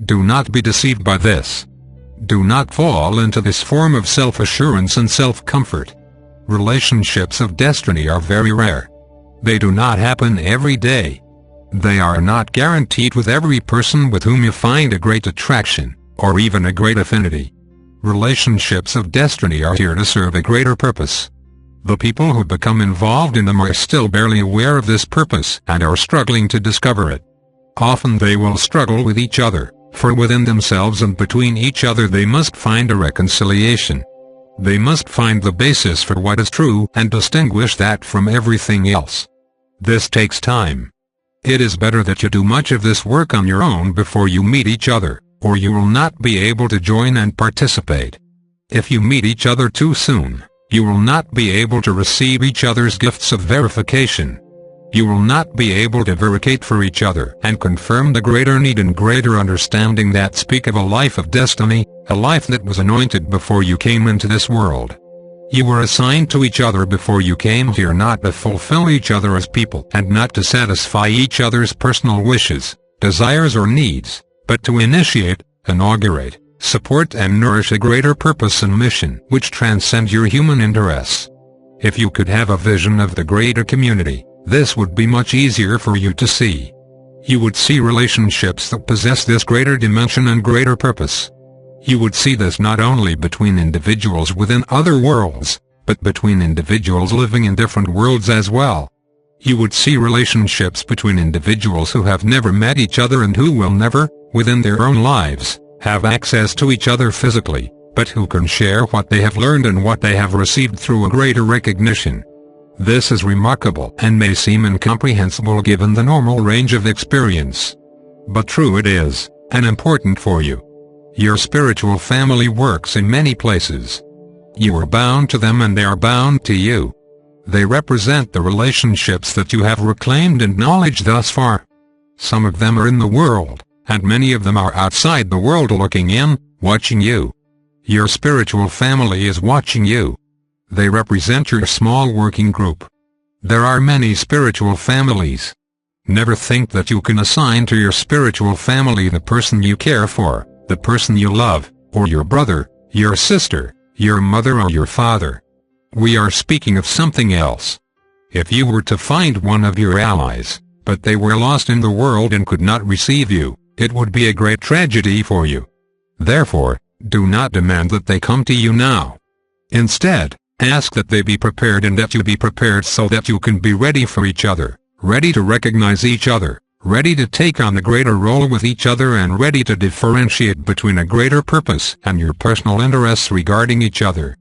Do not be deceived by this. Do not fall into this form of self-assurance and self-comfort. Relationships of destiny are very rare. They do not happen every day. They are not guaranteed with every person with whom you find a great attraction, or even a great affinity. Relationships of destiny are here to serve a greater purpose. The people who become involved in them are still barely aware of this purpose and are struggling to discover it. Often they will struggle with each other, for within themselves and between each other they must find a reconciliation. They must find the basis for what is true and distinguish that from everything else. This takes time. It is better that you do much of this work on your own before you meet each other, or you will not be able to join and participate. If you meet each other too soon, you will not be able to receive each other's gifts of verification. You will not be able to vericate for each other and confirm the greater need and greater understanding that speak of a life of destiny, a life that was anointed before you came into this world. You were assigned to each other before you came here not to fulfill each other as people and not to satisfy each other's personal wishes, desires or needs, but to initiate, inaugurate, support and nourish a greater purpose and mission which transcend your human interests. If you could have a vision of the greater community, this would be much easier for you to see. You would see relationships that possess this greater dimension and greater purpose. You would see this not only between individuals within other worlds, but between individuals living in different worlds as well. You would see relationships between individuals who have never met each other and who will never, within their own lives, have access to each other physically, but who can share what they have learned and what they have received through a greater recognition. This is remarkable and may seem incomprehensible given the normal range of experience. But true it is, and important for you. Your spiritual family works in many places. You are bound to them and they are bound to you. They represent the relationships that you have reclaimed and knowledge thus far. Some of them are in the world, and many of them are outside the world looking in, watching you. Your spiritual family is watching you. They represent your small working group. There are many spiritual families. Never think that you can assign to your spiritual family the person you care for, the person you love, or your brother, your sister, your mother or your father. We are speaking of something else. If you were to find one of your allies, but they were lost in the world and could not receive you, it would be a great tragedy for you. Therefore, do not demand that they come to you now. Instead, ask that they be prepared and that you be prepared so that you can be ready for each other, ready to recognize each other, ready to take on a greater role with each other and ready to differentiate between a greater purpose and your personal interests regarding each other.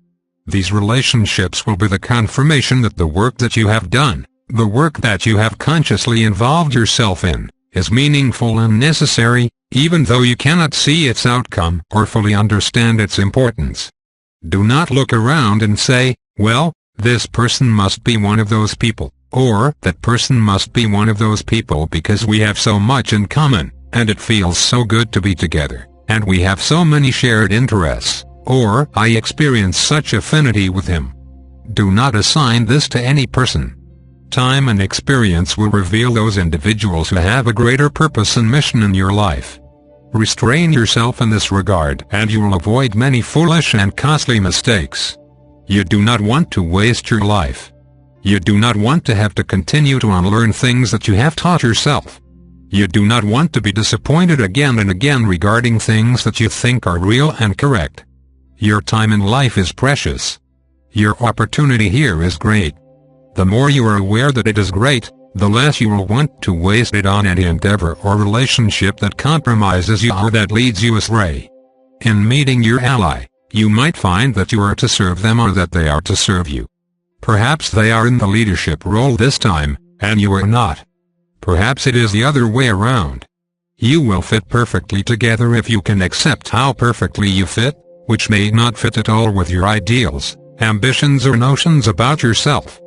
These relationships will be the confirmation that the work that you have done, the work that you have consciously involved yourself in, is meaningful and necessary, even though you cannot see its outcome or fully understand its importance. Do not look around and say, well, this person must be one of those people, or that person must be one of those people because we have so much in common, and it feels so good to be together, and we have so many shared interests, or I experience such affinity with him. Do not assign this to any person. Time and experience will reveal those individuals who have a greater purpose and mission in your life. Restrain yourself in this regard and you will avoid many foolish and costly mistakes. You do not want to waste your life. You do not want to have to continue to unlearn things that you have taught yourself. You do not want to be disappointed again and again regarding things that you think are real and correct. Your time in life is precious. Your opportunity here is great. The more you are aware that it is great, the less you will want to waste it on any endeavor or relationship that compromises you or that leads you astray. In meeting your ally, you might find that you are to serve them or that they are to serve you. Perhaps they are in the leadership role this time, and you are not. Perhaps it is the other way around. You will fit perfectly together if you can accept how perfectly you fit, which may not fit at all with your ideals, ambitions or notions about yourself.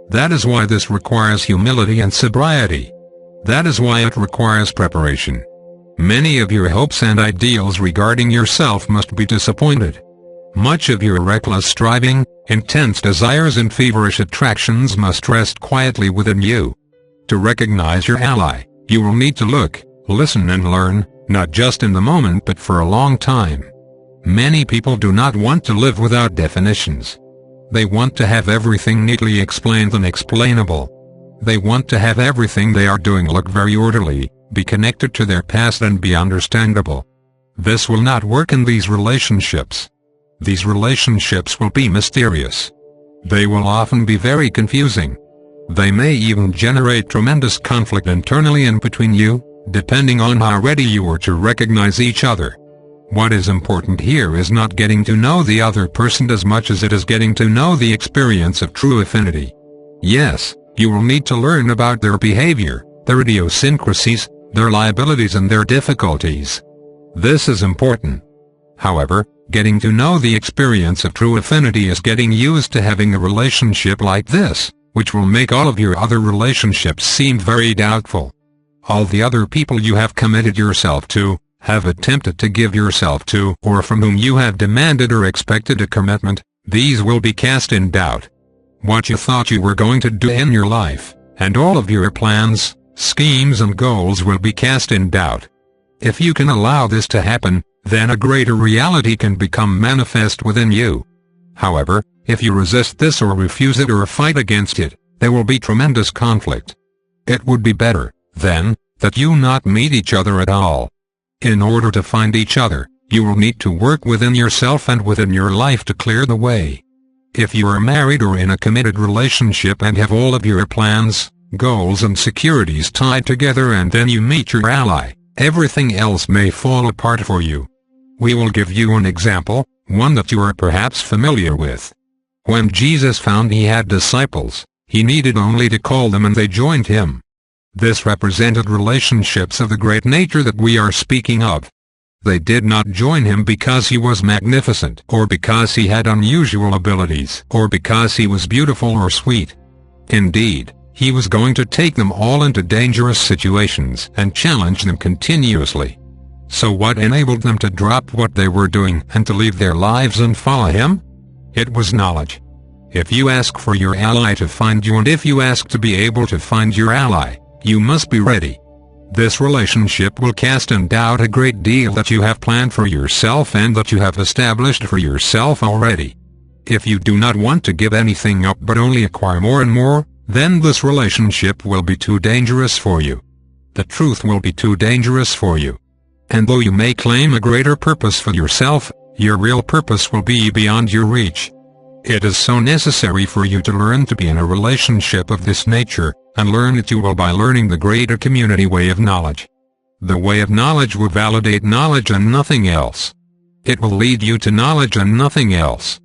That is why this requires humility and sobriety. That is why it requires preparation. Many of your hopes and ideals regarding yourself must be disappointed. Much of your reckless striving, intense desires and feverish attractions must rest quietly within you. To recognize your ally, you will need to look, listen and learn, not just in the moment but for a long time. Many people do not want to live without definitions. They want to have everything neatly explained and explainable. They want to have everything they are doing look very orderly, be connected to their past and be understandable. This will not work in these relationships. These relationships will be mysterious. They will often be very confusing. They may even generate tremendous conflict internally and between you, depending on how ready you are to recognize each other. What is important here is not getting to know the other person as much as it is getting to know the experience of true affinity. Yes, you will need to learn about their behavior, their idiosyncrasies, their liabilities and their difficulties. This is important. However, getting to know the experience of true affinity is getting used to having a relationship like this, which will make all of your other relationships seem very doubtful. All the other people you have committed yourself to, have attempted to give yourself to, or from whom you have demanded or expected a commitment, these will be cast in doubt. What you thought you were going to do in your life, and all of your plans, schemes and goals will be cast in doubt. If you can allow this to happen, then a greater reality can become manifest within you. However, if you resist this or refuse it or fight against it, there will be tremendous conflict. It would be better, then, that you not meet each other at all. In order to find each other, you will need to work within yourself and within your life to clear the way. If you are married or in a committed relationship and have all of your plans, goals and securities tied together and then you meet your ally, everything else may fall apart for you. We will give you an example, one that you are perhaps familiar with. When Jesus found he had disciples, he needed only to call them and they joined him. This represented relationships of the great nature that we are speaking of. They did not join him because he was magnificent, or because he had unusual abilities, or because he was beautiful or sweet. Indeed, he was going to take them all into dangerous situations and challenge them continuously. So what enabled them to drop what they were doing and to leave their lives and follow him? It was knowledge. If you ask for your ally to find you and if you ask to be able to find your ally, you must be ready. This relationship will cast in doubt a great deal that you have planned for yourself and that you have established for yourself already. If you do not want to give anything up but only acquire more and more, then this relationship will be too dangerous for you. The truth will be too dangerous for you. And though you may claim a greater purpose for yourself, your real purpose will be beyond your reach. It is so necessary for you to learn to be in a relationship of this nature, and learn it you will by learning the greater community way of knowledge. The way of knowledge will validate knowledge and nothing else. It will lead you to knowledge and nothing else.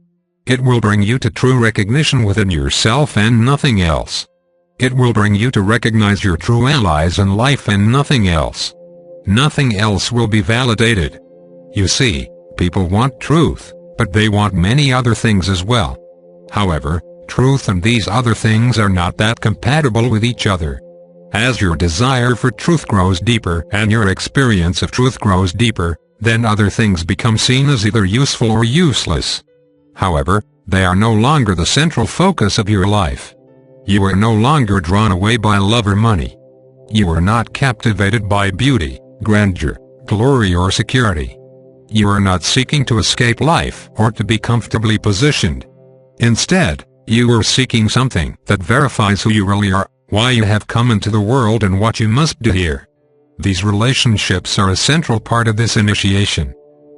It will bring you to true recognition within yourself and nothing else. It will bring you to recognize your true allies in life and nothing else. Nothing else will be validated. You see, people want truth, but they want many other things as well. However, truth and these other things are not that compatible with each other. As your desire for truth grows deeper and your experience of truth grows deeper, then other things become seen as either useful or useless. However, they are no longer the central focus of your life. You are no longer drawn away by love or money. You are not captivated by beauty, grandeur, glory or security. You are not seeking to escape life or to be comfortably positioned. Instead, you are seeking something that verifies who you really are, why you have come into the world and what you must do here. These relationships are a central part of this initiation.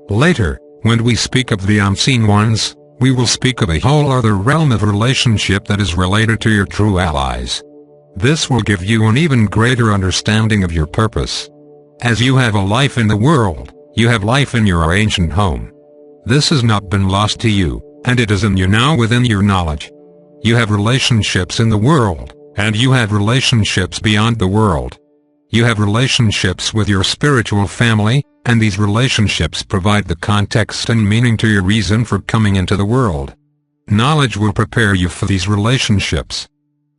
Later, when we speak of the unseen ones, we will speak of a whole other realm of relationship that is related to your true allies. This will give you an even greater understanding of your purpose. As you have a life in the world, you have life in your ancient home. This has not been lost to you, and it is in you now within your knowledge. You have relationships in the world, and you have relationships beyond the world. You have relationships with your spiritual family, and these relationships provide the context and meaning to your reason for coming into the world. Knowledge will prepare you for these relationships.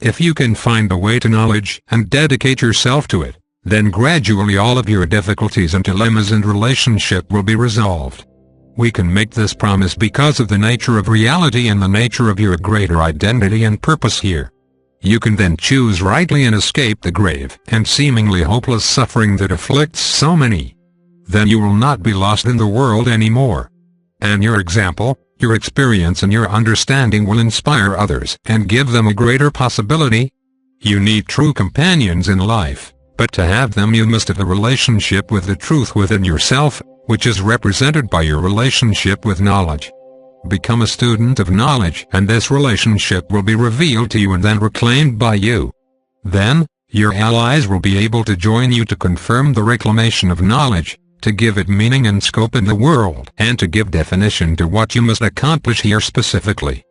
If you can find the way to knowledge and dedicate yourself to it, then gradually all of your difficulties and dilemmas in relationship will be resolved. We can make this promise because of the nature of reality and the nature of your greater identity and purpose here. You can then choose rightly and escape the grave and seemingly hopeless suffering that afflicts so many. then you will not be lost in the world anymore. And your example, your experience and your understanding will inspire others and give them a greater possibility. You need true companions in life, but to have them you must have a relationship with the truth within yourself, which is represented by your relationship with knowledge. Become a student of knowledge, and this relationship will be revealed to you and then reclaimed by you. Then, your allies will be able to join you to confirm the reclamation of knowledge, to give it meaning and scope in the world, and to give definition to what you must accomplish here specifically.